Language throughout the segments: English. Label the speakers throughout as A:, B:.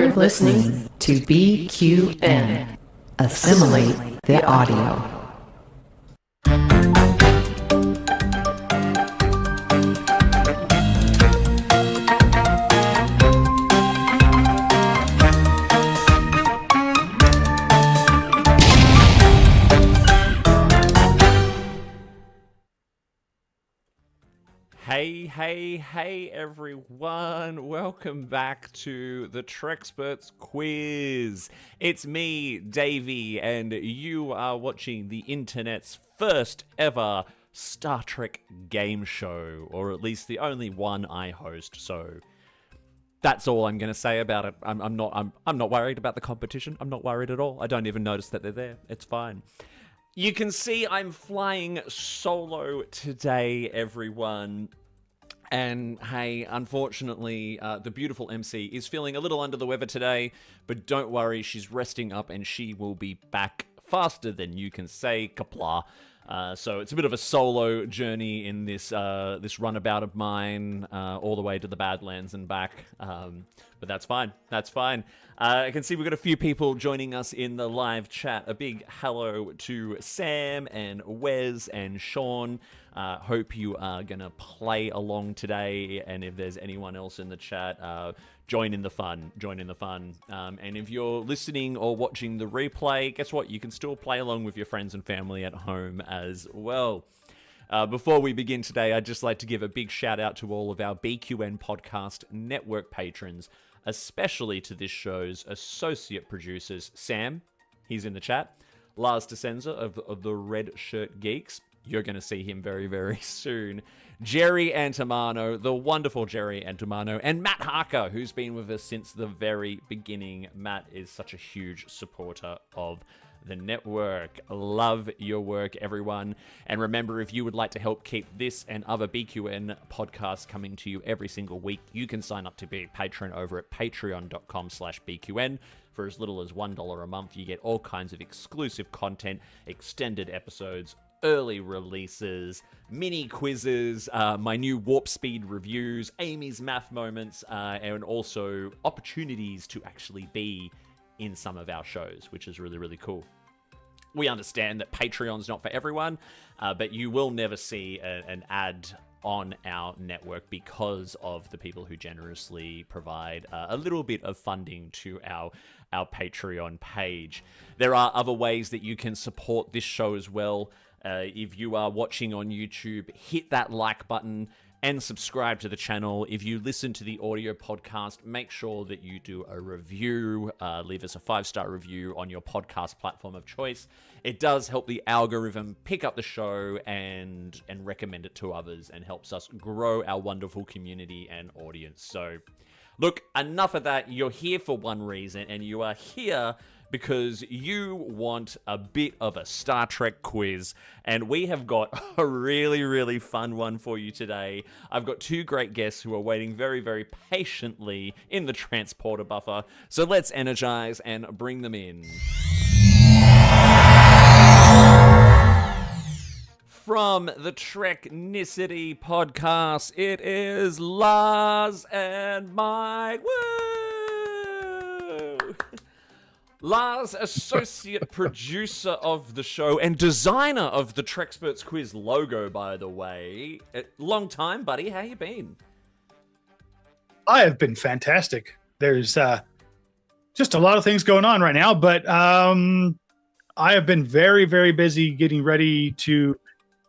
A: You're listening to BQN. Assimilate the audio.
B: Hey everyone, welcome back to the Treknicity Quiz. It's me, Davey, and you are watching the internet's first ever Star Trek game show, or at least the only one I host, so that's all I'm going to say about it. I'm not worried about the competition. I'm not worried at all. I don't even notice that they're there. It's fine. You can see I'm flying solo today, everyone. And hey, unfortunately, the beautiful MC is feeling a little under the weather today, but don't worry, she's resting up and she will be back faster than you can say kapla. So it's a bit of a solo journey in this this runabout of mine, all the way to the Badlands and back. But that's fine. That's fine. I can see we've got a few people joining us in the live chat. A big hello to Sam and Wes and Sean. Hope you are going to play along today. And if there's anyone else in the chat, join in the fun. Join in the fun. And if you're listening or watching the replay, guess what? You can still play along with your friends and family at home as well. Before we begin today, I'd just like to give a big shout out to all of our BQN Podcast Network patrons, especially to this show's associate producers. Sam, he's in the chat. Lars of the Red Shirt Geeks. You're going to see him very, very soon. Jerry Antimano, the wonderful Jerry Antimano, and Matt Harker, who's been with us since the very beginning. Matt is such a huge supporter of the network. Love your work, everyone. And remember, if you would like to help keep this and other BQN podcasts coming to you every single week, you can sign up to be a patron over at patreon.com/BQN. For as little as $1 a month, you get all kinds of exclusive content, extended episodes, early releases, mini quizzes, my new warp speed reviews, Amy's math moments, and also opportunities to actually be in some of our shows, which is really, really cool. We understand that Patreon's not for everyone, but you will never see an ad on our network because of the people who generously provide a little bit of funding to our Patreon page. There are other ways that you can support this show as well. If you are watching on YouTube, hit that like button and subscribe to the channel. If you listen to the audio podcast, make sure that you do a review. Leave us a 5-star review on your podcast platform of choice. It does help the algorithm pick up the show and recommend it to others, and helps us grow our wonderful community and audience. So, look, enough of that. You're here for one reason, and you are here because you want a bit of a Star Trek quiz, and we have got a really, really fun one for you today. I've got two great guests who are waiting very, very patiently in the transporter buffer, so let's energize and bring them in. From the Treknicity Podcast, it is Lars and Mike. Woo! Lars, associate producer of the show and designer of the Treknicity Quiz logo, by the way. Long time, buddy. How you been?
C: I have been fantastic. There's just a lot of things going on right now, but I have been very, very busy getting ready to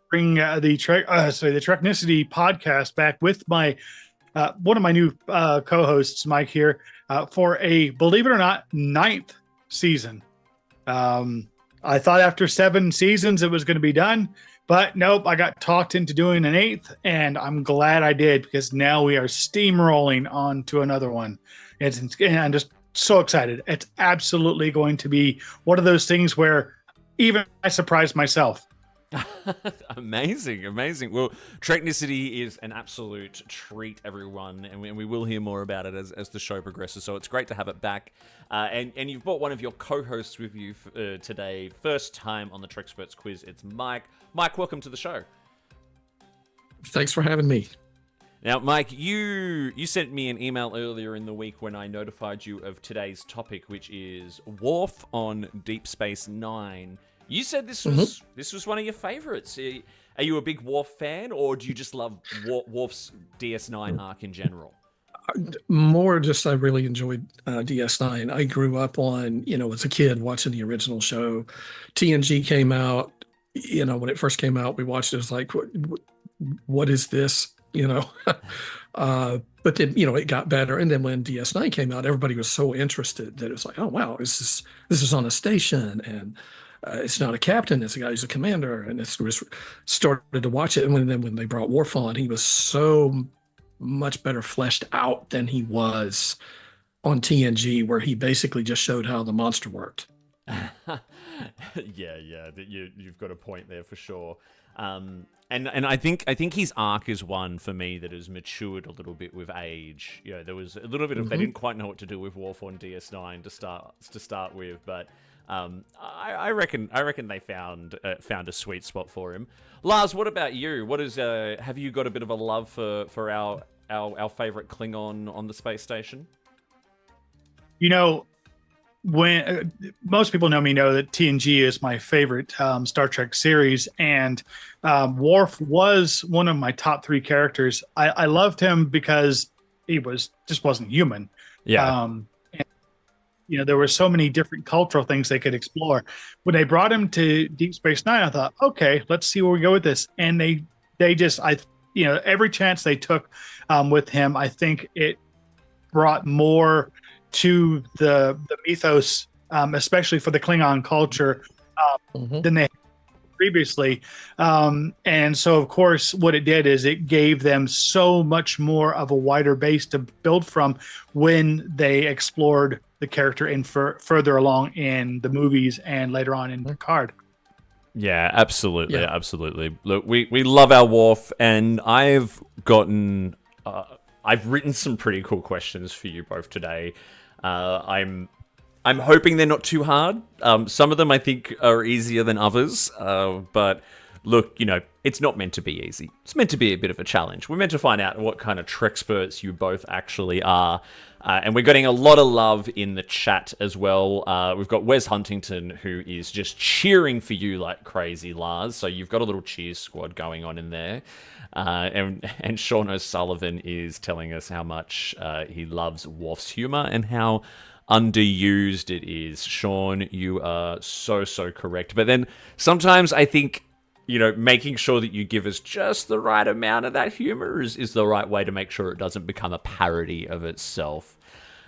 C: bring the Treknicity Podcast back with my one of my new co-hosts, Mike, here for a, believe it or not, 9th season. I thought after 7 seasons it was going to be done, but nope, I got talked into doing an 8th, and I'm glad I did, because now we are steamrolling on to another one. And I'm just so excited. It's absolutely going to be one of those things where even I surprised myself.
B: Amazing. Well, Treknicity is an absolute treat, everyone, and we will hear more about it as the show progresses, so it's great to have it back. And you've brought one of your co-hosts with you today, first time on the Treknicity Quiz. It's Mike. Mike, welcome to the show.
D: Thanks for having me.
B: Now, Mike, you sent me an email earlier in the week when I notified you of today's topic, which is Worf on Deep Space Nine. You said this was one of your favorites. Are you a big Worf fan, or do you just love Worf's DS9 arc in general?
D: More just I really enjoyed DS9. I grew up on, as a kid watching the original show. TNG came out, when it first came out, we watched it. It was like, what is this? But then, it got better. And then when DS9 came out, everybody was so interested that it was like, oh, wow, this is on a station. And it's not a captain, it's a guy who's a commander. And it's started to watch it. And when they brought Worf on, he was so much better fleshed out than he was on TNG, where he basically just showed how the monster worked.
B: Yeah, you've got a point there for sure. And I think his arc is one for me that has matured a little bit with age. There was a little bit of they didn't quite know what to do with Worf on DS9 to start with, but I reckon they found a sweet spot for him. Lars, what about you? What is have you got a bit of a love for our favorite Klingon on the space station?
C: When most people know that TNG is my favorite Star Trek series, and Worf was one of my top 3 characters. I loved him because he just wasn't human.
B: Yeah.
C: There were so many different cultural things they could explore. When they brought him to Deep Space Nine, I thought, okay, let's see where we go with this. And they just, every chance they took with him, I think it brought more to the mythos, especially for the Klingon culture, than they had previously. And so, of course, what it did is it gave them so much more of a wider base to build from when they explored the character in further along in the movies and later on in Picard.
B: Yeah, absolutely, absolutely. Look, we love our Worf, and I've written some pretty cool questions for you both today. I'm hoping they're not too hard. Some of them I think are easier than others. But look, it's not meant to be easy. It's meant to be a bit of a challenge. We're meant to find out what kind of Trexperts you both actually are. And we're getting a lot of love in the chat as well. We've got Wes Huntington, who is just cheering for you like crazy, Lars. So you've got a little cheers squad going on in there. And Sean O'Sullivan is telling us how much he loves Worf's humor and how underused it is. Sean, you are so correct. But then sometimes I think, making sure that you give us just the right amount of that humor is the right way to make sure it doesn't become a parody of itself.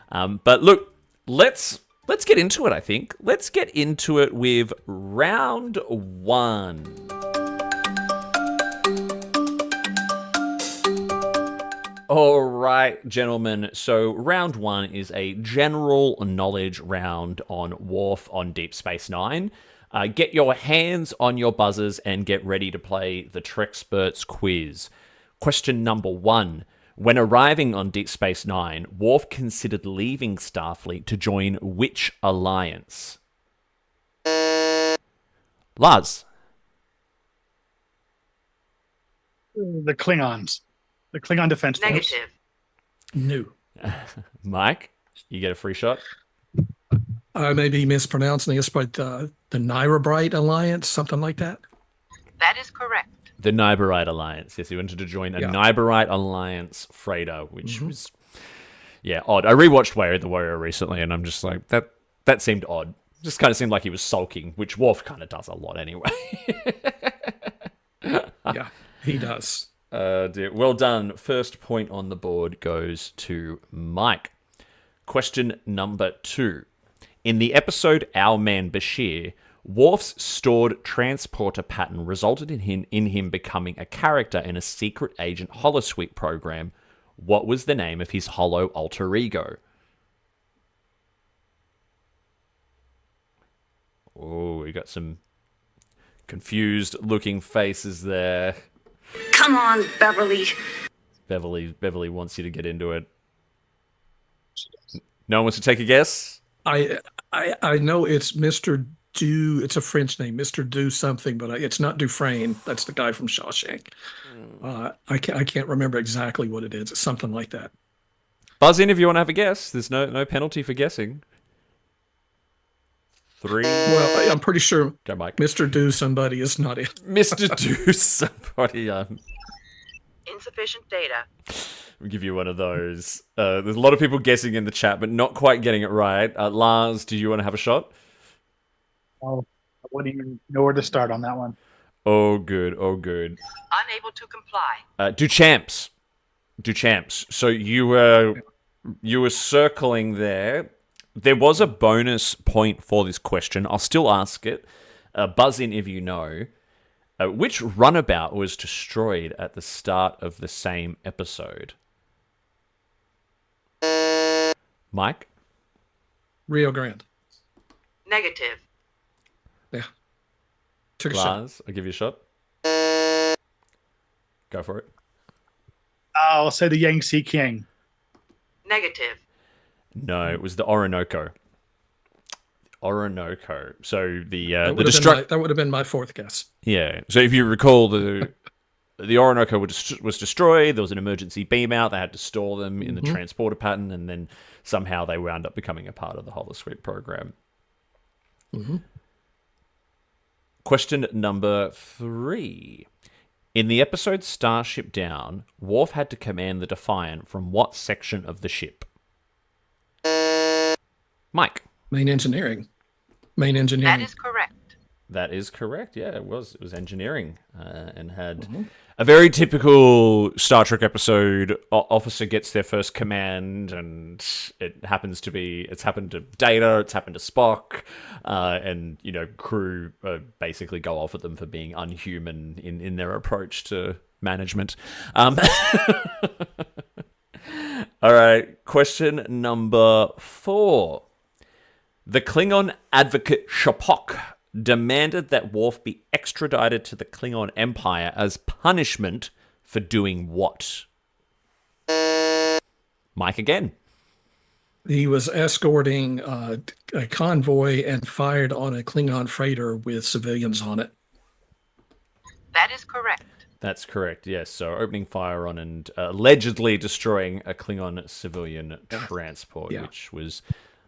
B: But look, let's get into it, I think. Let's get into it with round 1. All right, gentlemen. So round 1 is a general knowledge round on Worf on Deep Space Nine. Get your hands on your buzzers and get ready to play the Treknicity Quiz. Question number 1. When arriving on Deep Space Nine, Worf considered leaving Starfleet to join which alliance? Lars.
C: The Klingons. The Klingon Defense Force.
E: Negative.
D: No.
B: Mike, you get a free shot.
D: I may be mispronouncing this, but the Nyrabrite Alliance, something like that?
E: That is correct.
B: The Nyberite Alliance. Yes, he wanted to join a Nyberite Alliance freighter, which was, odd. I rewatched Way of the Warrior recently, and I'm just like, that seemed odd. Just kind of seemed like he was sulking, which Worf kind of does a lot anyway.
D: Yeah, he does.
B: Dear. Well done. First point on the board goes to Mike. Question number 2. In the episode Our Man Bashir, Worf's stored transporter pattern resulted in him becoming a character in a secret agent holosuite program. What was the name of his holo alter ego? Oh, we got some confused looking faces there.
F: Come on, Beverly.
B: Beverly wants you to get into it. No one wants to take a guess?
D: I know it's Mr. It's a French name, Mr. Do something, but it's not Dufresne. That's the guy from Shawshank. I can't remember exactly what it is. It's something like that.
B: Buzz in if you want to have a guess. There's no penalty for guessing. 3.
D: Well, I'm pretty sure
B: Go, Mike.
D: Mr. Do somebody is not it.
B: Mr. Do somebody.
E: Insufficient data.
B: We'll give you one of those. There's a lot of people guessing in the chat, but not quite getting it right. Lars, do you want to have a shot?
C: Oh, I wouldn't even know where to start on that one.
B: Oh, good.
E: Unable to comply.
B: Duchamps. So you were circling there. There was a bonus point for this question. I'll still ask it. Buzz in if you know. Which runabout was destroyed at the start of the same episode? Mike?
D: Rio Grande.
E: Negative.
D: Yeah. Took a shot.
B: Lars, I'll give you a shot. Go for it.
C: I'll say the Yangtze King.
E: Negative.
B: No, it was the Orinoco. So
D: That would have been my fourth guess.
B: Yeah. So if you recall, the Orinoco was destroyed. There was an emergency beam out. They had to store them in the transporter pattern, and then somehow they wound up becoming a part of the Holosuite program. Question number 3. In the episode Starship Down, Worf had to command the Defiant from what section of the ship? Mike.
D: Main engineering.
E: That is correct.
B: That is correct. Yeah, it was. It was engineering, and had a very typical Star Trek episode. Officer gets their first command, and it's happened to Data. It's happened to Spock, and crew basically go off at them for being unhuman in their approach to management. All right, question number 4. The Klingon advocate Shapok demanded that Worf be extradited to the Klingon Empire as punishment for doing what? Mike again.
D: He was escorting a convoy and fired on a Klingon freighter with civilians on it.
E: That is correct.
B: That's correct, yes. So opening fire on and allegedly destroying a Klingon civilian transport, which was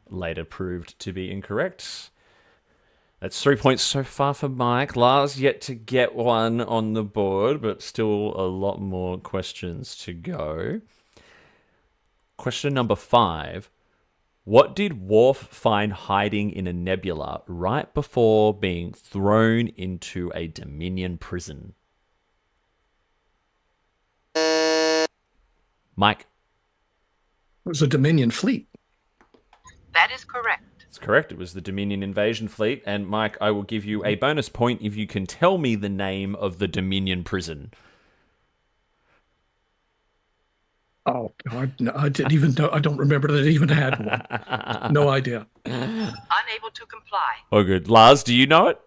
B: later proved to be incorrect. That's 3 points so far for Mike. Lars yet to get one on the board, but still a lot more questions to go. Question number 5. What did Worf find hiding in a nebula right before being thrown into a Dominion prison? Mike.
D: It was a Dominion fleet.
E: That is correct.
B: That's correct. It was the Dominion invasion fleet. And Mike, I will give you a bonus point if you can tell me the name of the Dominion prison.
D: Oh, I didn't even know. I don't remember that it even had one. No idea.
E: Unable to comply.
B: Oh, good. Lars, do you know it?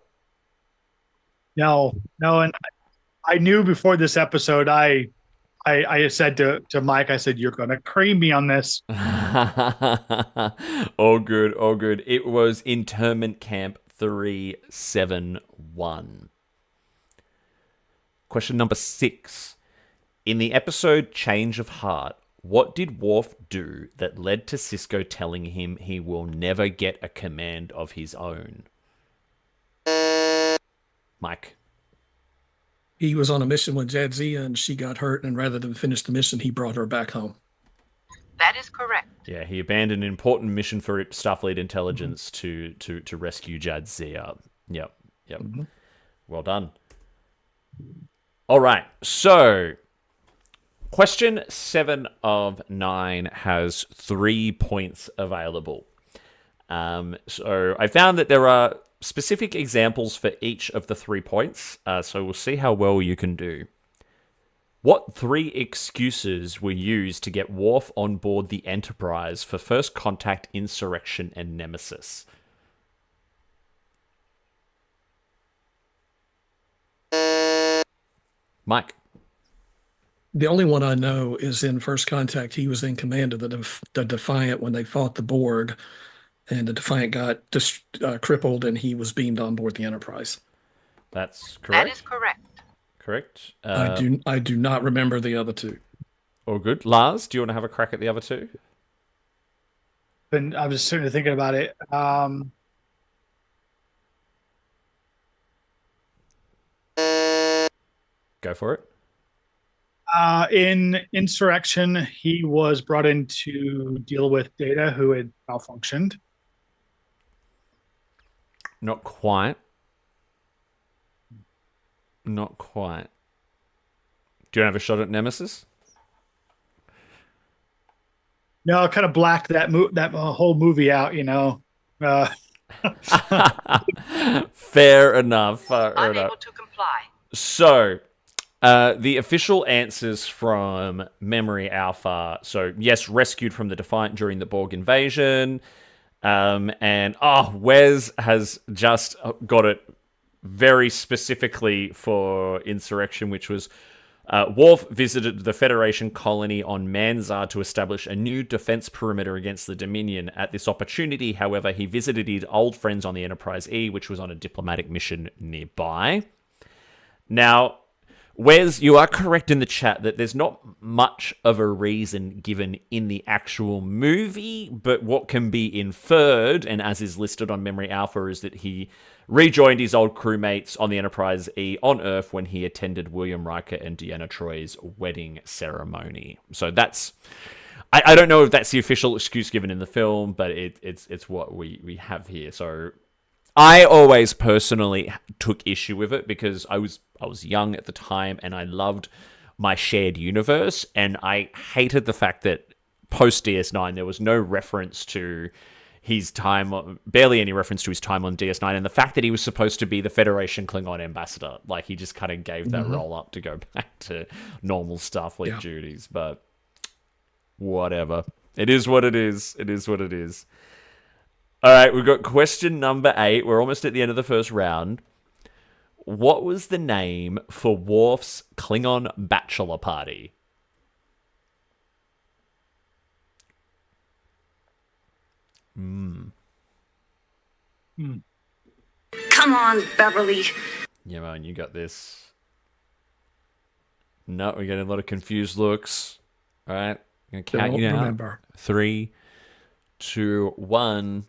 C: No, and I knew before this episode. I said to Mike, I said, "You're going to cream me on this."
B: Oh, good. It was Internment Camp 371. Question number 6. In the episode Change of Heart, what did Worf do that led to Sisko telling him he will never get a command of his own? Mike.
D: He was on a mission with Jadzia and she got hurt, and rather than finish the mission, he brought her back home.
E: That is correct.
B: Yeah, he abandoned an important mission for Starfleet intelligence to rescue Jadzia. Yep. Well done. All right, so question 7 of 9 has 3 points available. So I found that there are specific examples for each of the 3 points, so we'll see how well you can do. What 3 excuses were used to get Worf on board the Enterprise for First Contact, Insurrection, and Nemesis? Mike.
D: The only one I know is in First Contact. He was in command of the Defiant when they fought the Borg, and the Defiant got crippled, and he was beamed on board the Enterprise.
B: That's correct.
E: That is correct.
B: Correct.
D: I do not remember the other two.
B: All good. Lars, do you want to have a crack at the other two?
C: I was sort of thinking about it.
B: Go for it.
C: In Insurrection, he was brought in to deal with Data, who had malfunctioned.
B: Not quite. Not quite. Do you have a shot at Nemesis?
C: No, I kind of blacked that whole movie out, you know.
B: Fair enough. Fair
E: Unable
B: enough.
E: to comply.
B: So, the official answers from Memory Alpha. So, yes, rescued from the Defiant during the Borg invasion. And Wes has just got it very specifically for Insurrection, which was Worf visited the Federation colony on Manzar to establish a new defense perimeter against the Dominion. At this opportunity, however, he visited his old friends on the Enterprise E, which was on a diplomatic mission nearby. Now, Wes, you are correct in the chat that there's not much of a reason given in the actual movie, but what can be inferred, and as is listed on Memory Alpha, is that he rejoined his old crewmates on the Enterprise E on Earth when he attended William Riker and Deanna Troy's wedding ceremony. So that's... I don't know if that's the official excuse given in the film, but it's what we have here. So I always personally took issue with it because I was young at the time and I loved my shared universe, and I hated the fact that post DS9 there was no reference to his time, barely any reference to his time on DS9, and the fact that he was supposed to be the Federation Klingon ambassador. Like, he just kind of gave that role up to go back to normal Starfleet duties, but whatever. It is what it is. It is what it is. All right, we've got question number 8. We're almost at the end of the first round. What was the name for Worf's Klingon bachelor party?
F: Come on, Beverly.
B: Yeah, man, you got this. No, we're getting a lot of confused looks. All right, I'm going to count you down.
D: Remember.
B: 3, 2, 1.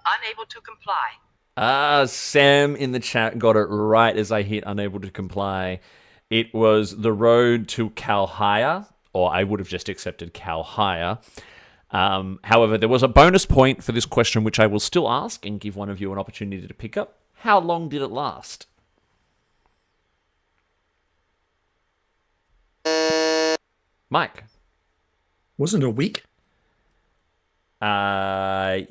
E: Unable to comply.
B: Sam in the chat got it right as I hit unable to comply. It was the road to Kalhaya, or I would have just accepted Kalhaya. However, there was a bonus point for this question, which I will still ask and give one of you an opportunity to pick up. How long did it last? Mike.
D: Wasn't it a week?
B: No.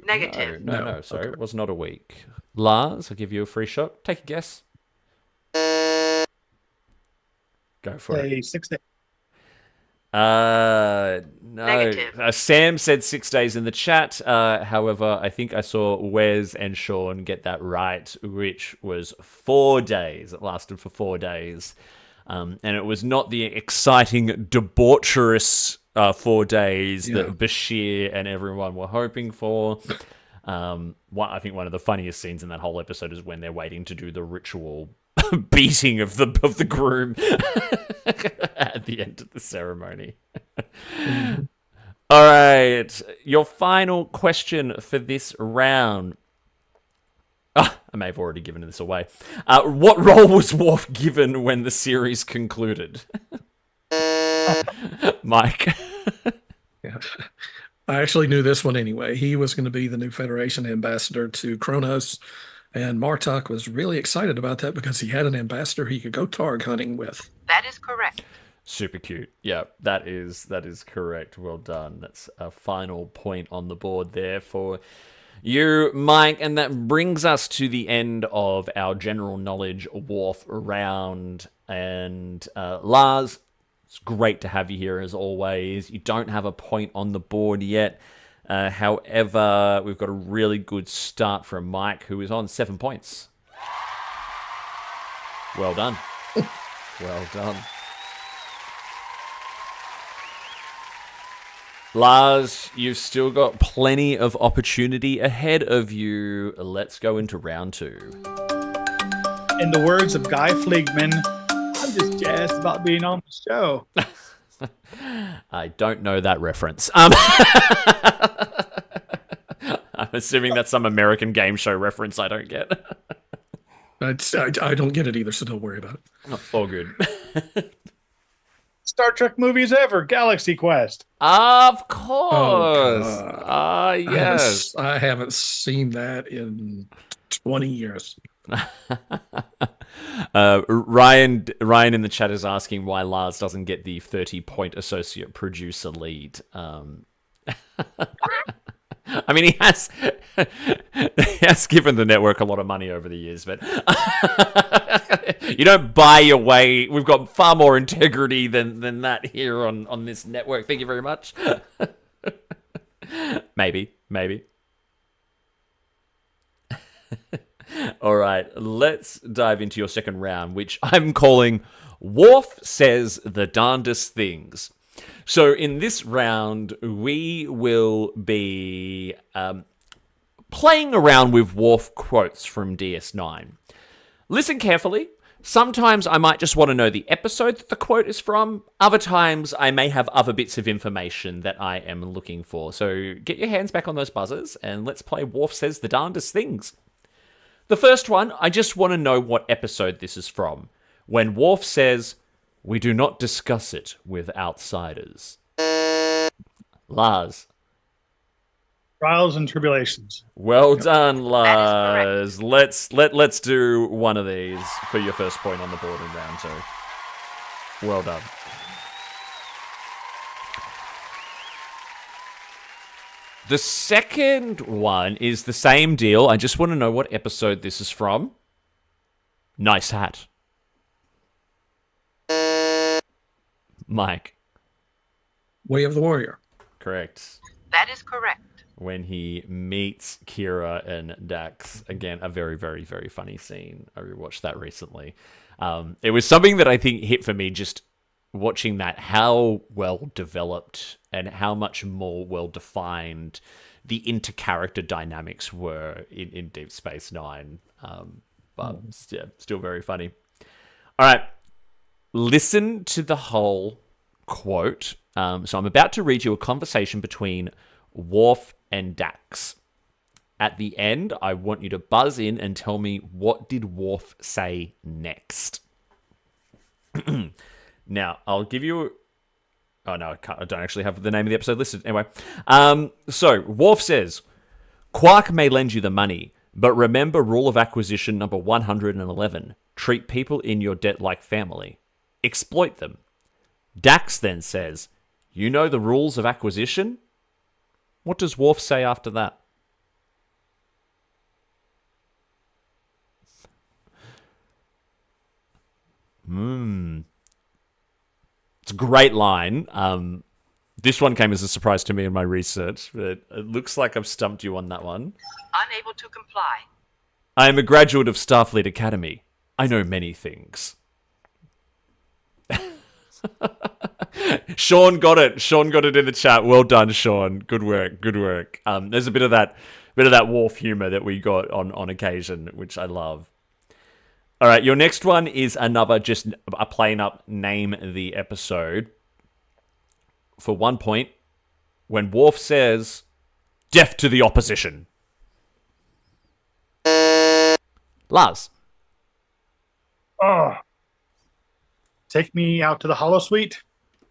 E: Negative.
B: No. Sorry, it was not a week. Lars, I'll give you a free shot. Take a guess. Go for it.
C: 6 days.
B: No.
E: Negative.
B: Sam said 6 days in the chat. However, I think I saw Wes and Sean get that right, which was 4 days. It lasted for 4 days. And it was not the exciting, debaucherous 4 days that Bashir and everyone were hoping for. I think one of the funniest scenes in that whole episode is when they're waiting to do the ritual beating of the groom at the end of the ceremony. All right, your final question for this round. I may have already given this away. What role was Worf given when the series concluded? Mike.
D: Yeah. I actually knew this one anyway. He was going to be the new Federation ambassador to Kronos, and Martok was really excited about that because he had an ambassador he could go Targ hunting with.
E: That is correct.
B: Super cute. Yeah, that is correct. Well done. That's a final point on the board there for you, Mike, and that brings us to the end of our general knowledge Worf round. And Lars, it's great to have you here as always. You don't have a point on the board yet. However, we've got a really good start from Mike, who is on 7 points. Well done. Well done. Lars, you've still got plenty of opportunity ahead of you. Let's go into round 2.
C: In the words of Guy Fleegman, I'm just jazzed about being on the show.
B: I don't know that reference. I'm assuming that's some American game show reference I don't get.
D: I don't get it either, so don't worry about it.
B: All good.
C: Star Trek movies ever, Galaxy Quest.
B: Of course. Yes.
D: I haven't seen that in 20 years.
B: Ryan in the chat is asking why Lars doesn't get the 30-point associate producer lead. I mean, he has given the network a lot of money over the years, but you don't buy your way. We've got far more integrity than that here on this network. Thank you very much. Maybe. All right, let's dive into your second round, which I'm calling Worf Says the Darndest Things. So in this round, we will be playing around with Worf quotes from DS9. Listen carefully. Sometimes I might just want to know the episode that the quote is from. Other times I may have other bits of information that I am looking for. So get your hands back on those buzzers and let's play Worf Says the Darndest Things. The first one, I just want to know what episode this is from. When Worf says, "We do not discuss it with outsiders." Lars.
C: Trials and Tribulations.
B: Well done, Lars. Let's do one of these for your first point on the board in round 2. Well done. The second one is the same deal. I just want to know what episode this is from. Nice hat. Mike.
D: Way of the Warrior.
B: Correct.
E: That is correct.
B: When he meets Kira and Dax. Again, a very, very, very funny scene. I rewatched that recently. It was something that I think hit for me just watching that, how well developed and how much more well defined the inter-character dynamics were in Deep Space Nine. But yeah, still very funny. All right. Listen to the whole quote. So I'm about to read you a conversation between Worf and Dax. At the end, I want you to buzz in and tell me, what did Worf say next? Now, I'll give you... Oh, no, I don't actually have the name of the episode listed. Anyway, so Worf says, "Quark may lend you the money, but remember rule of acquisition number 111. Treat people in your debt like family. Exploit them." Dax then says, "You know the rules of acquisition?" What does Worf say after that? It's a great line. This one came as a surprise to me in my research, but it looks like I've stumped you on that one.
E: Unable to comply.
B: "I am a graduate of Starfleet Academy. I know many things." Sean got it. Sean got it in the chat. Well done, Sean. Good work. Good work. There's a bit of that Worf humor that we got on occasion, which I love. All right, your next one is another just a plain up name the episode. For 1 point, when Worf says, "Death to the opposition." Lars.
C: Oh. Take Me Out to the Holosuite.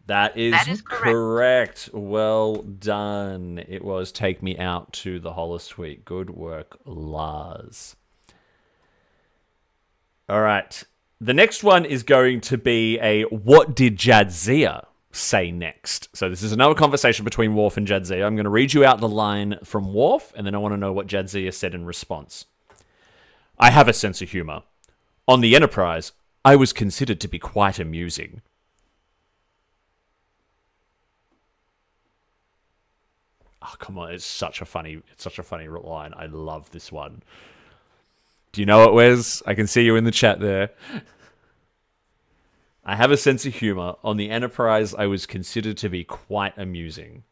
B: That is
E: correct.
B: correct. Well done. It was Take Me Out to the Holosuite. Good work, Lars. All right. The next one is going to be a "What did Jadzia say next?" So this is another conversation between Worf and Jadzia. I'm going to read you out the line from Worf, and then I want to know what Jadzia said in response. "I have a sense of humor. On the Enterprise, I was considered to be quite amusing." Oh, come on. It's such a funny line. I love this one. Do you know it, Wes? I can see you in the chat there. "I have a sense of humor. On the Enterprise, I was considered to be quite amusing."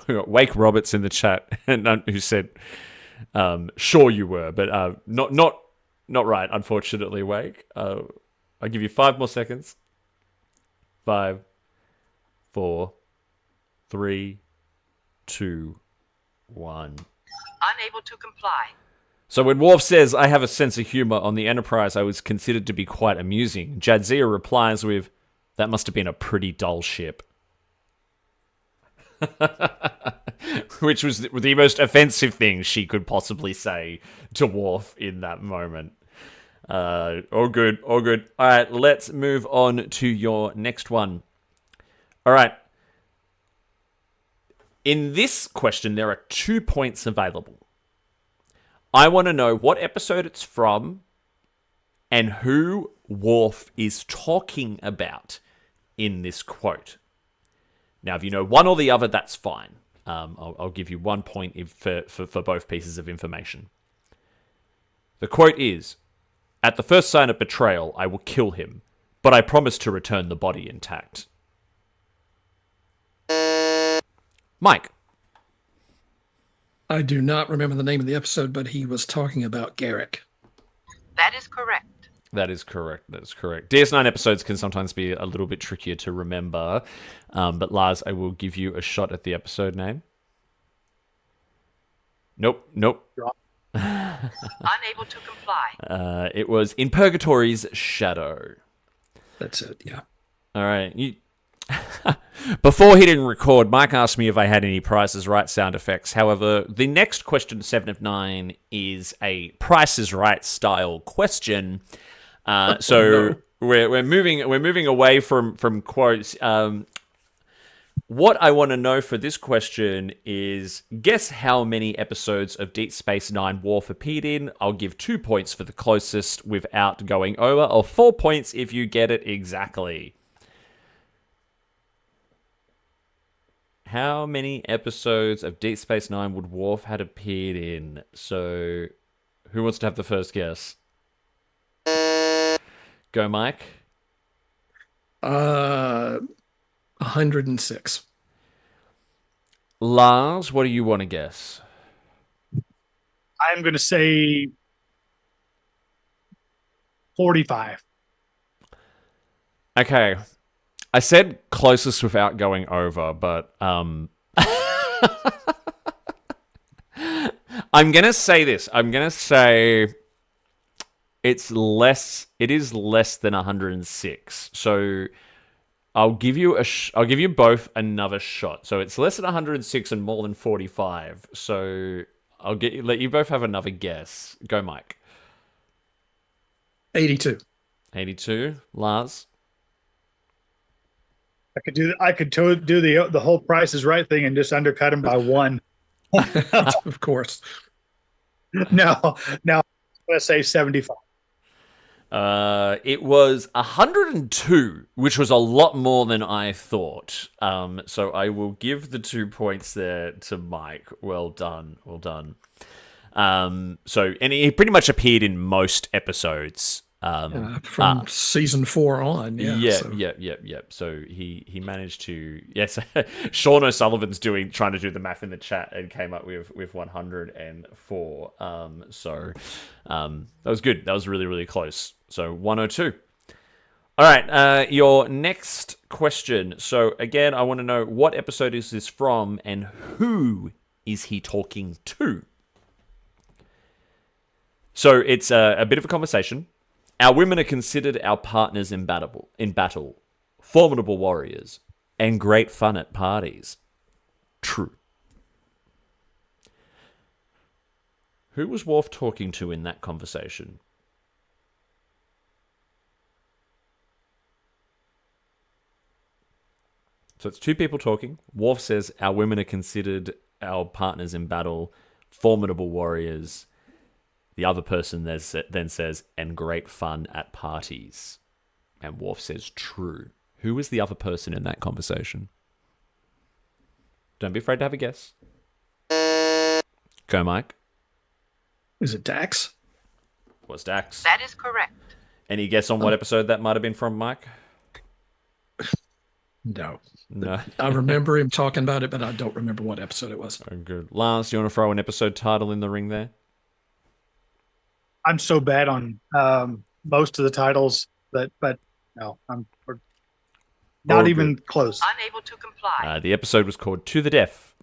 B: We got Wake Roberts in the chat, and who said, "Sure you were, but not right." Unfortunately, Wake. I'll give you 5 more seconds. 5, 4, 3, 2, 1.
E: Unable to comply.
B: So when Worf says, "I have a sense of humor on the Enterprise, I was considered to be quite amusing," Jadzia replies with, "That must have been a pretty dull ship." Which was the most offensive thing she could possibly say to Worf in that moment. All good. All right, let's move on to your next one. All right. In this question, there are 2 points available. I want to know what episode it's from and who Worf is talking about in this quote. Now, if you know one or the other, that's fine. I'll give you 1 point for both pieces of information. The quote is, "At the first sign of betrayal, I will kill him, but I promise to return the body intact." Mike.
D: I do not remember the name of the episode, but he was talking about Garrick.
E: That is correct.
B: That is correct. DS9 episodes can sometimes be a little bit trickier to remember. But Lars, I will give you a shot at the episode name. Nope.
E: Unable to comply.
B: It was In Purgatory's Shadow.
D: That's it, yeah.
B: All right. Before hitting record, Mike asked me if I had any Price is Right sound effects. However, the next question, 7 of 9, is a Price is Right style question. So we're moving away from quotes. What I want to know for this question is, guess how many episodes of Deep Space Nine Worf appeared in. I'll give 2 points for the closest without going over, or 4 points if you get it exactly. How many episodes of Deep Space Nine would Worf had appeared in? So, who wants to have the first guess? Go, Mike.
D: 106.
B: Lars, what do you want to guess?
C: I'm going to say 45.
B: Okay. I said closest without going over, but I'm going to say this. I'm going to say it is less than 106. So I'll give you both another shot. So it's less than 106 and more than 45. So let you both have another guess. Go, Mike.
D: 82.
B: 82. Lars.
C: I could do the whole Price is Right thing and just undercut him by 1.
D: Of course.
C: No. Let's say 75.
B: It was 102, which was a lot more than I thought. So I will give the 2 points there to Mike. Well done. And he pretty much appeared in most episodes.
D: From season 4 on.
B: Yeah. So he managed to. Yes, Sean O'Sullivan's trying to do the math in the chat and came up with 104. So that was good. That was really, really close. So 102. All right. Your next question. So again, I want to know what episode is this from and who is he talking to? So it's a bit of a conversation. Our women are considered our partners in battle, formidable warriors, and great fun at parties. True. Who was Worf talking to in that conversation? So it's 2 people talking. Worf says, our women are considered our partners in battle, formidable warriors. The other person then says, and great fun at parties. And Worf says, true. Who was the other person in that conversation? Don't be afraid to have a guess. Go, Mike.
D: Is it Dax?
B: Was Dax.
E: That is correct.
B: Any guess on what episode that might have been from, Mike?
D: No.
B: No.
D: I remember him talking about it, but I don't remember what episode it was.
B: Oh, good. Lars, you want to throw an episode title in the ring there?
C: I'm so bad on most of the titles, but no, we're not
B: Oh,
C: even
B: good.
C: close.
E: Unable to comply.
B: The episode was called To the Deaf.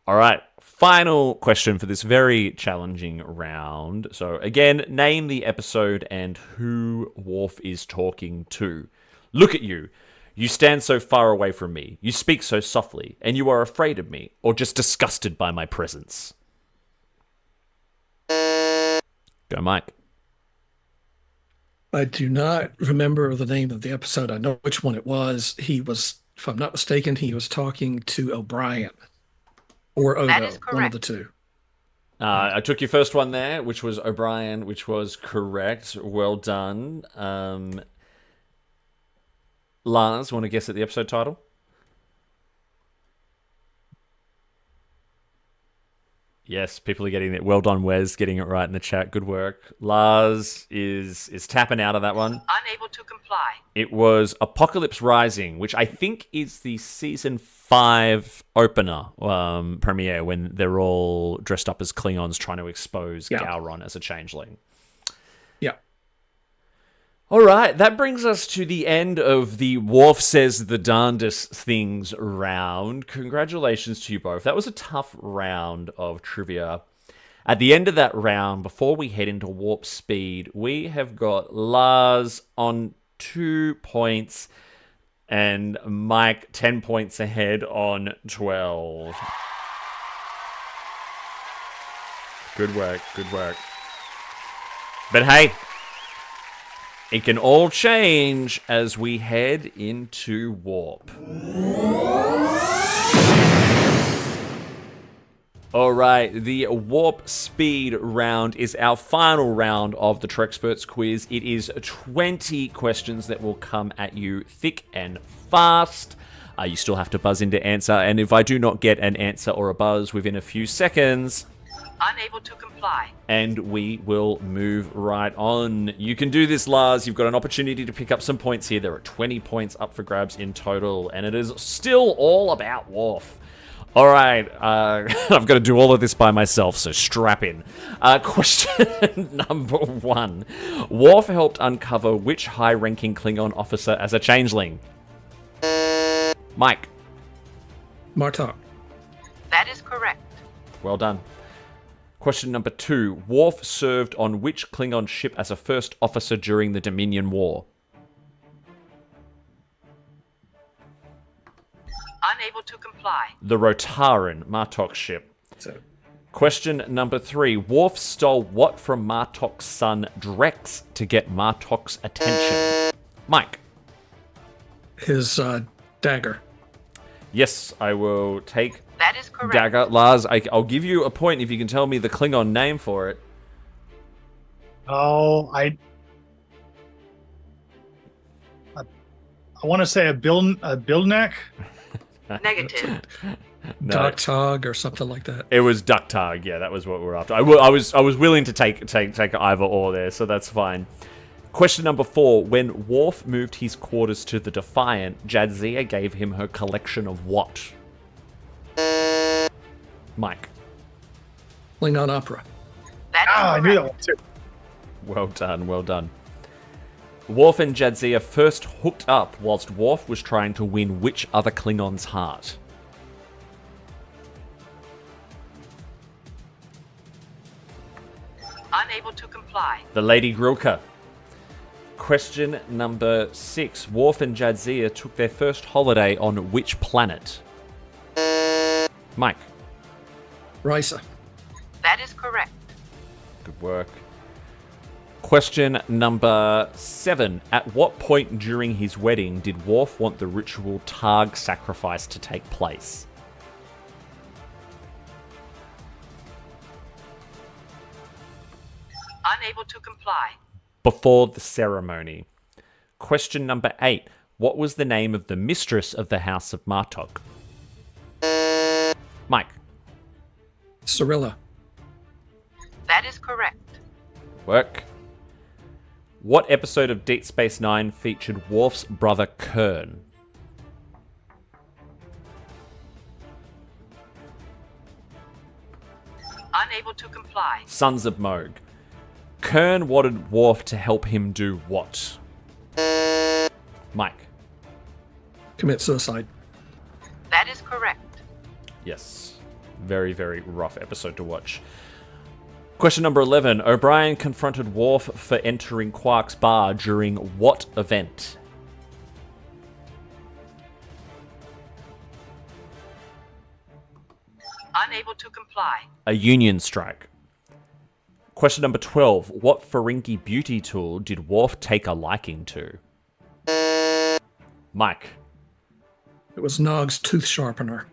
B: All right, final question for this very challenging round. So again, name the episode and who Worf is talking to. Look at you. You stand so far away from me. You speak so softly, and you are afraid of me, or just disgusted by my presence. Go, Mike.
D: I do not remember the name of the episode. I know which one it was. He was, if I'm not mistaken, he was talking to O'Brien or Odo,
E: That is
D: one of
E: correct.
D: the two.
B: I took your first one there, which was O'Brien, which was correct. Well done. Lars, want to guess at the episode title? Yes, people are getting it. Well done, Wes, getting it right in the chat. Good work. Lars is tapping out of that one.
E: Unable to comply.
B: It was Apocalypse Rising, which I think is the season 5 opener premiere when they're all dressed up as Klingons trying to expose Gowron as a changeling.
D: Yeah.
B: All right, that brings us to the end of the Worf Says the Darndest Things round. Congratulations to you both. That was a tough round of trivia. At the end of that round, before we head into warp speed, we have got Lars on 2 points and Mike 10 points ahead on 12. Good work, good work. But hey, it can all change as we head into warp. All right, the warp speed round is our final round of the Trekexperts quiz. It is 20 questions that will come at you thick and fast. You still have to buzz in to answer, and if I do not get an answer or a buzz within a few seconds,
E: Unable to comply.
B: and we will move right on. You can do this, Lars. You've got an opportunity to pick up some points here. There are 20 points up for grabs in total, and it is still all about Worf. All right, I've got to do all of this by myself, so strap in. Question number 1. Worf helped uncover which high-ranking Klingon officer as a changeling? Mike.
D: Martok.
E: That is correct.
B: Well done. Question number 2. Worf served on which Klingon ship as a first officer during the Dominion War?
E: Unable to comply.
B: The Rotaran, Martok's ship.
D: So,
B: Question number 3. Worf stole what from Martok's son Drex to get Martok's attention? Mike.
D: his dagger.
B: Yes, I will take
E: That is correct.
B: dagger. Lars, I'll give you a point if you can tell me the Klingon name for it.
C: Oh, I want to say a Bildnak.
E: Negative.
B: No.
D: Doktog or something like that.
B: It was Ducktag. Yeah, that was what we were after. I was willing to take either or there, so that's fine. Question number 4. When Worf moved his quarters to the Defiant, Jadzia gave him her collection of what? Mike.
D: Klingon opera.
E: That is
C: I
E: correct.
C: knew that one too.
B: Well done, well done. Worf and Jadzia first hooked up whilst Worf was trying to win which other Klingon's heart?
E: Unable to comply.
B: The Lady Grilka. Question number 6. Worf and Jadzia took their first holiday on which planet? Mike.
D: Risa.
E: That is correct.
B: Good work. Question number 7. At what point during his wedding did Worf want the ritual Targ sacrifice to take place?
E: Unable to comply.
B: Before the ceremony. Question number 8. What was the name of the mistress of the House of Martok? Mike.
D: Cirilla.
E: That is correct.
B: Work. What episode of Deep Space Nine featured Worf's brother Kern?
E: Unable to comply.
B: Sons of Moog. Kern wanted Worf to help him do what? Mike.
D: Commit suicide.
E: That is correct.
B: Yes. Very, very rough episode to watch. Question number 11. O'Brien confronted Worf for entering Quark's bar during what event?
E: Unable to comply.
B: A Union strike. Question number 12. What Ferengi beauty tool did Worf take a liking to? Mike.
D: It was Nog's tooth sharpener.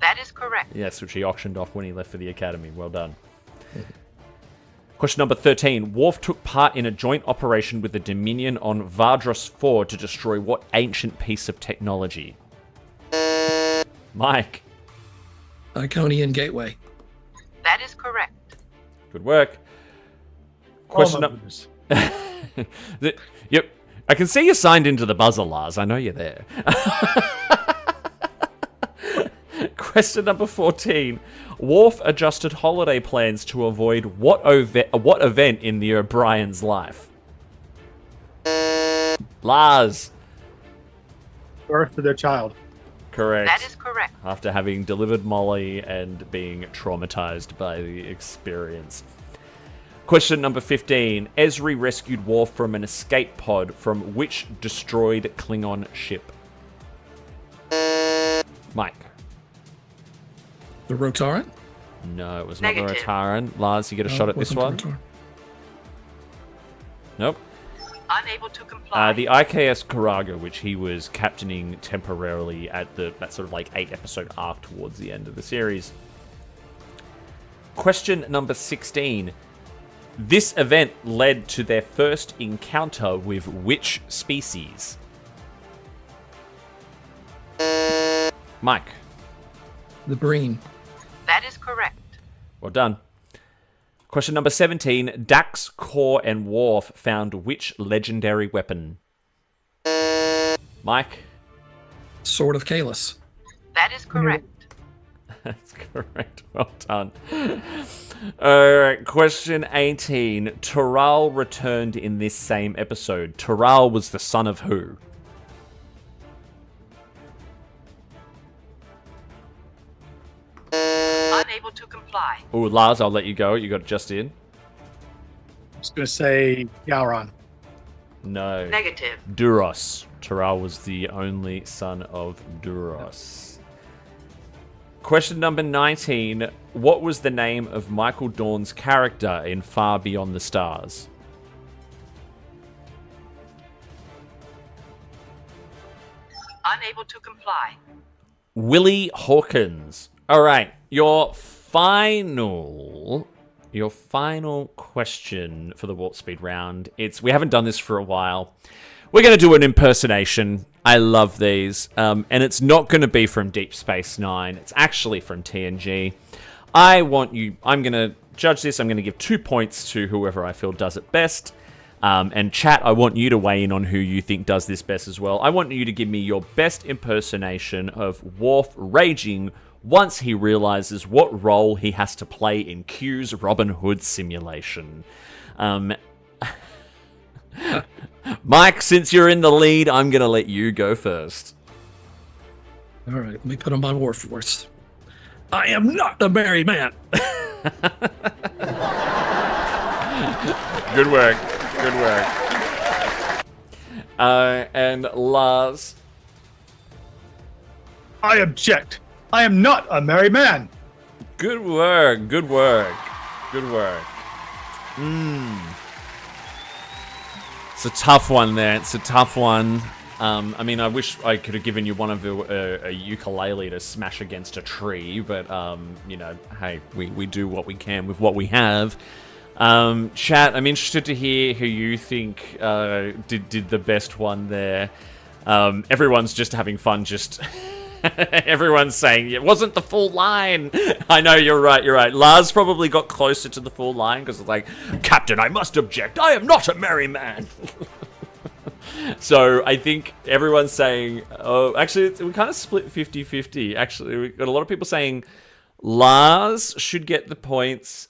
E: That is correct.
B: Yes, which he auctioned off when he left for the Academy. Well done. Question number 13. Worf took part in a joint operation with the Dominion on Vardros 4 to destroy what ancient piece of technology? Mike.
D: Iconian Gateway.
E: That is correct.
B: Good work. Question number... Yep. I can see you signed into the buzzer, Lars. I know you're there. Question number 14. Worf adjusted holiday plans to avoid what event in the O'Brien's life? Lars.
C: Birth of their child.
B: Correct.
E: That is correct.
B: After having delivered Molly and being traumatized by the experience. Question number 15. Ezri rescued Worf from an escape pod from which destroyed Klingon ship? Mike.
D: The Rotaran?
B: No, it was not the
E: Negative.
B: Rotaran. Lars, you get a shot at this one? Nope.
E: Unable to comply.
B: The IKS Karaga, which he was captaining temporarily at that sort of like 8-episode arc towards the end of the series. Question number 16. This event led to their first encounter with which species? Mike.
D: The Breen.
E: That is correct.
B: Well done. Question number 17. Dax, Kor, and Worf found which legendary weapon? Mike.
D: Sword of Kahless.
E: That is correct.
B: That's correct. Well done. Alright, question 18. Tural returned in this same episode. Tural was the son of who?
E: Unable to comply.
B: Oh, Lars, I'll let you go. You got it just in.
C: I was going to say Gowron.
B: No.
E: Negative.
B: Duros. Tural was the only son of Duros. Question number 19. What was the name of Michael Dorn's character in Far Beyond the Stars?
E: Unable to comply.
B: Willie Hawkins. All right, your final question for the warp speed round. We haven't done this for a while. We're going to do an impersonation. I love these, and it's not going to be from Deep Space Nine. It's actually from TNG. I'm going to judge this. I'm going to give 2 points to whoever I feel does it best. And chat, I want you to weigh in on who you think does this best as well. I want you to give me your best impersonation of Worf raging once he realizes what role he has to play in Q's Robin Hood simulation. Mike, since you're in the lead, I'm going to let you go first.
D: All right, let me put on my war force. I am not a married man.
B: Good work. Good work. And Lars.
C: I object. I am not a married man.
B: Good work. Good work. Good work. It's a tough one there. It's a tough one. I mean, I wish I could have given you one of a ukulele to smash against a tree, but, you know, hey, we do what we can with what we have. Chat, I'm interested to hear who you think did the best one there. Everyone's just having fun, just... Everyone's saying it wasn't the full line. I know, you're right. Lars probably got closer to the full line because it's like, Captain, I must object. I am not a merry man. So I think everyone's saying, oh, actually, we kind of split 50-50. Actually, we got a lot of people saying Lars should get the points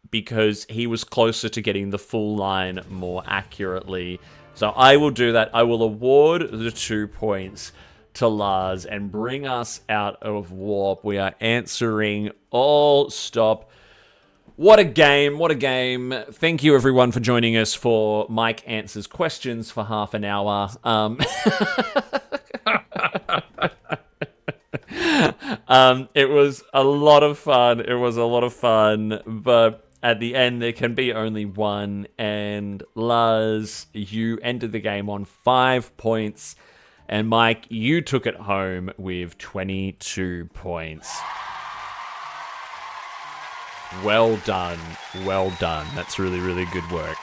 B: because he was closer to getting the full line more accurately. So I will do that. I will award the 2 points to Lars and bring us out of warp. We are answering all stop. What a game. What a game. Thank you, everyone, for joining us for Mike Answers Questions for half an hour. It was a lot of fun. But at the end, there can be only one. And Lars, you ended the game on 5 points. And Mike, you took it home with 22 points. Well done. Well done. That's really, really good work.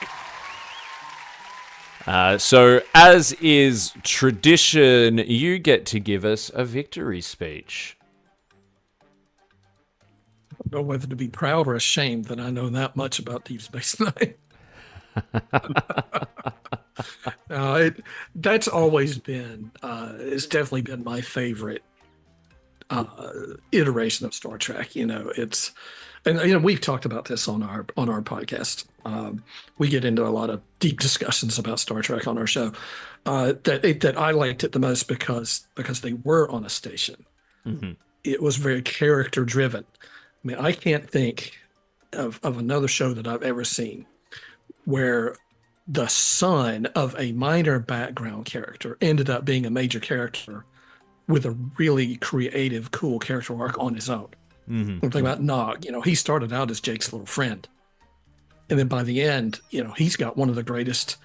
B: So, as is tradition, you get to give us a victory speech.
D: I don't know whether to be proud or ashamed that I know that much about Deep Space Nine. That's always been, it's definitely been my favorite iteration of Star Trek. And we've talked about this on our podcast. We get into a lot of deep discussions about Star Trek on our show. That I liked it the most because they were on a station.
B: Mm-hmm.
D: It was very character driven. I mean, I can't think of another show that I've ever seen where the son of a minor background character ended up being a major character with a really creative, cool character arc on his own.
B: Mm-hmm.
D: I'm thinking about Nog. He started out as Jake's little friend, and then by the end, he's got one of the greatest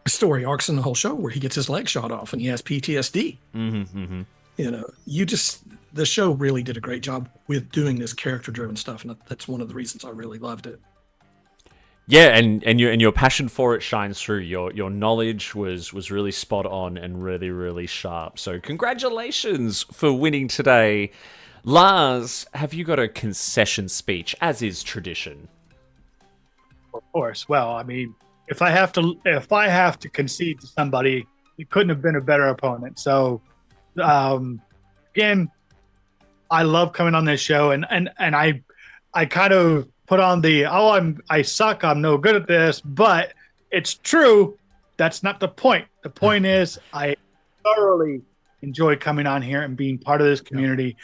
D: story arcs in the whole show, where he gets his leg shot off and he has PTSD.
B: Mm-hmm, mm-hmm.
D: The show really did a great job with doing this character-driven stuff, and that's one of the reasons I really loved it.
B: Yeah, and your passion for it shines through. Your knowledge was really spot on and really, really sharp. So congratulations for winning today. Lars, have you got a concession speech, as is tradition?
C: Of course. Well, I mean, if I have to concede to somebody, it couldn't have been a better opponent. So again, I love coming on this show, and I kind of put on I suck, I'm no good at this, but it's true. That's not the point. The point is I thoroughly enjoy coming on here and being part of this community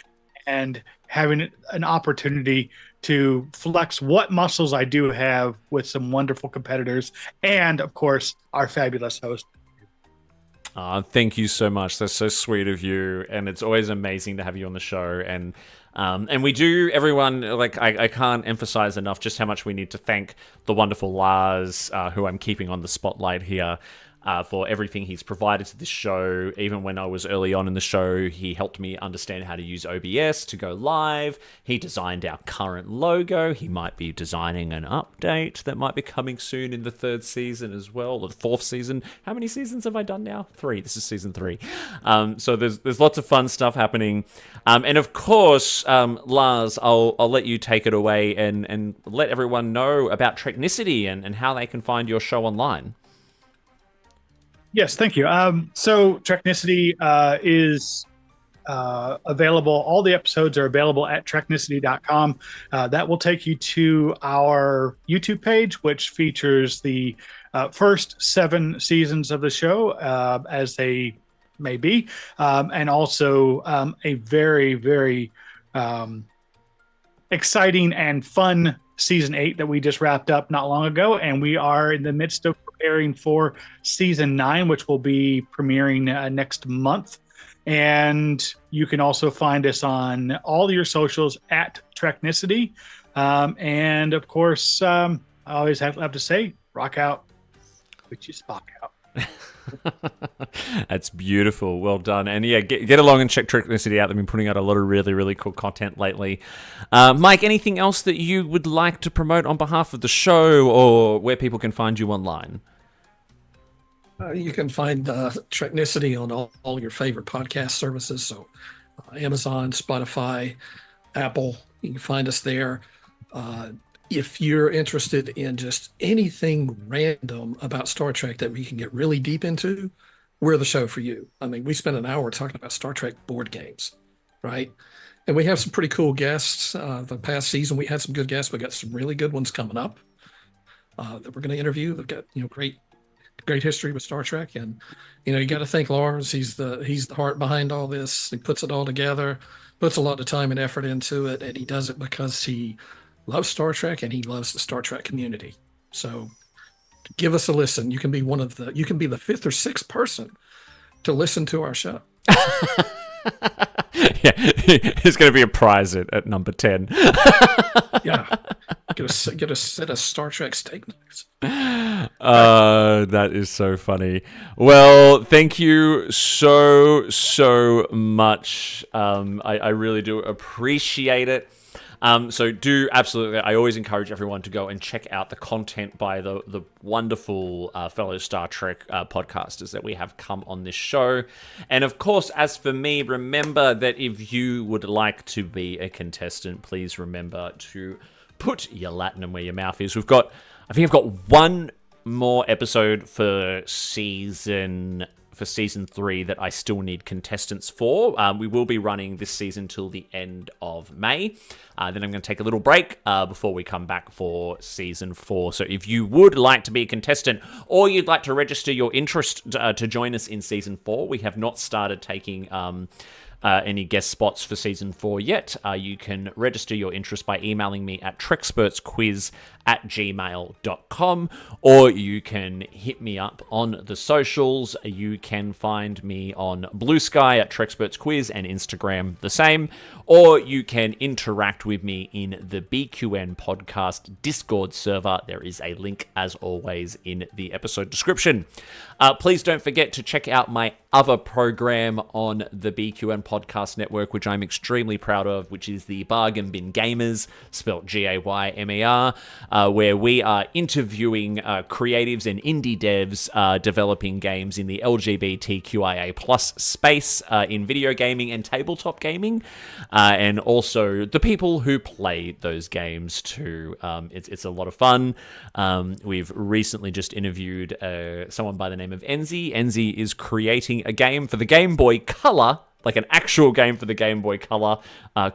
C: and having an opportunity to flex what muscles I do have with some wonderful competitors and, of course, our fabulous host.
B: Thank you so much. That's so sweet of you, and it's always amazing to have you on the show. And we do, everyone, I can't emphasize enough just how much we need to thank the wonderful Lars, who I'm keeping on the spotlight here, for everything he's provided to this show. Even when I was early on in the show, he helped me understand how to use OBS to go live. He designed our current logo. He might be designing an update that might be coming soon in the 3rd season as well, or the 4th season. How many seasons have I done now? 3. This is season 3. So there's lots of fun stuff happening. And of course, Lars, I'll let you take it away and let everyone know about Treknicity and how they can find your show online.
C: Yes, thank you. So Treknicity is available. All the episodes are available at Treknicity.com. That will take you to our YouTube page, which features the first 7 seasons of the show as they may be, and also a very, very exciting and fun season 8 that we just wrapped up not long ago, and we are in the midst of preparing for season 9, which will be premiering next month. And you can also find us on all your socials at Treknicity. And of course, I always have to say, rock out, which is Spock out.
B: That's beautiful. Well done. And yeah, get along and check Treknicity out. They've been putting out a lot of really, really cool content lately. Mike, anything else that you would like to promote on behalf of the show, or where people can find you online?
D: You can find Treknicity on all your favorite podcast services. So Amazon, Spotify, Apple, you can find us there. If you're interested in just anything random about Star Trek that we can get really deep into, we're the show for you. I mean, we spent an hour talking about Star Trek board games. right? And we have some pretty cool guests. The past season, we had some good guests. We got some really good ones coming up that we're going to interview. They've got great history with Star Trek, and you got to thank Lars. He's the heart behind all this. He puts it all together, puts a lot of time and effort into it, and he does it because he loves Star Trek and he loves the Star Trek community. So give us a listen. You can be the fifth or sixth person to listen to our show.
B: Yeah, there's going to be a prize at number 10.
D: Yeah, get a set of Star Trek steak knives.
B: That is so funny. Well, thank you so much. I really do appreciate it. So do absolutely. I always encourage everyone to go and check out the content by the wonderful fellow Star Trek podcasters that we have come on this show. And of course, as for me, remember that if you would like to be a contestant, please remember to put your Latinum where your mouth is. I think I've got one more episode for season 3 that I still need contestants for. We will be running this season till the end of May. Then I'm going to take a little break before we come back for season 4. So if you would like to be a contestant or you'd like to register your interest to join us in season 4, we have not started taking any guest spots for season 4 yet. You can register your interest by emailing me at trekspertsquiz@gmail.com, or you can hit me up on the socials. You can find me on Blue Sky at trekspertsquiz and Instagram the same, or you can interact with me in the BQN podcast Discord server. There is a link, as always, in the episode description. Please don't forget to check out my other program on the BQN Podcast Network, which I'm extremely proud of, which is the Bargain Bin Gamers, spelt Gaymer, where we are interviewing creatives and indie devs developing games in the LGBTQIA plus space in video gaming and tabletop gaming, and also the people who play those games too. It's a lot of fun. We've recently just interviewed someone by the name of Enzi. Enzi is creating a game for the Game Boy Color, like an actual game for the Game Boy Color,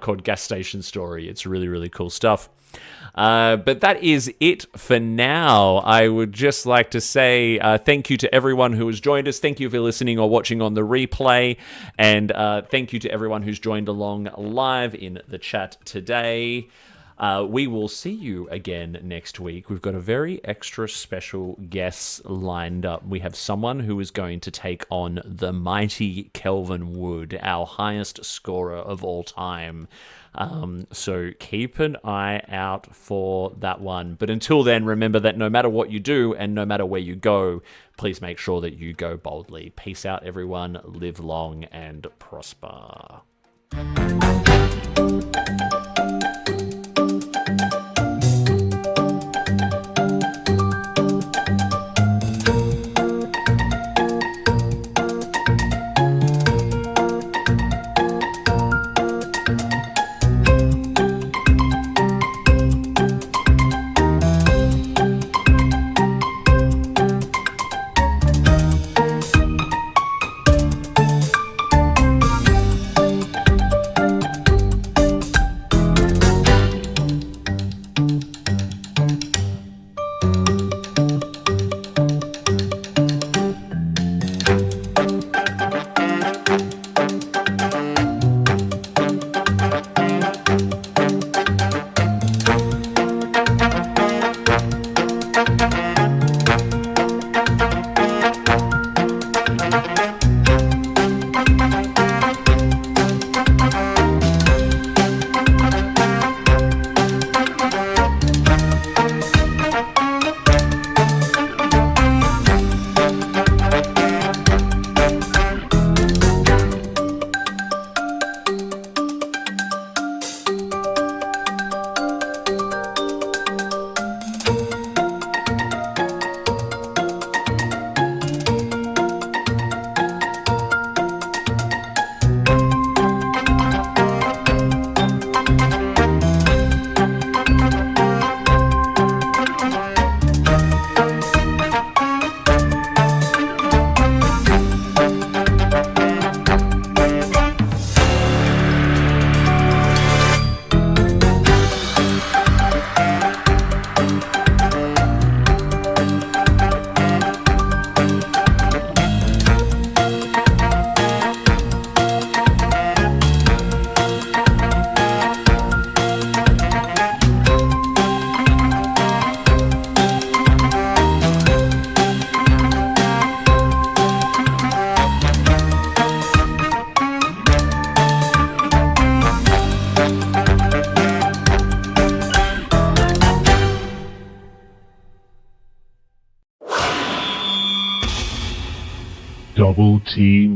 B: called Gas Station Story. It's really, really cool stuff. But that is it for now. I would just like to say thank you to everyone who has joined us. Thank you for listening or watching on the replay. And thank you to everyone who's joined along live in the chat today. We will see you again next week. We've got a very extra special guest lined up. We have someone who is going to take on the mighty Kelvin Wood, our highest scorer of all time. So keep an eye out for that one. But until then, remember that no matter what you do and no matter where you go, please make sure that you go boldly. Peace out, everyone. Live long and prosper.
G: Double team.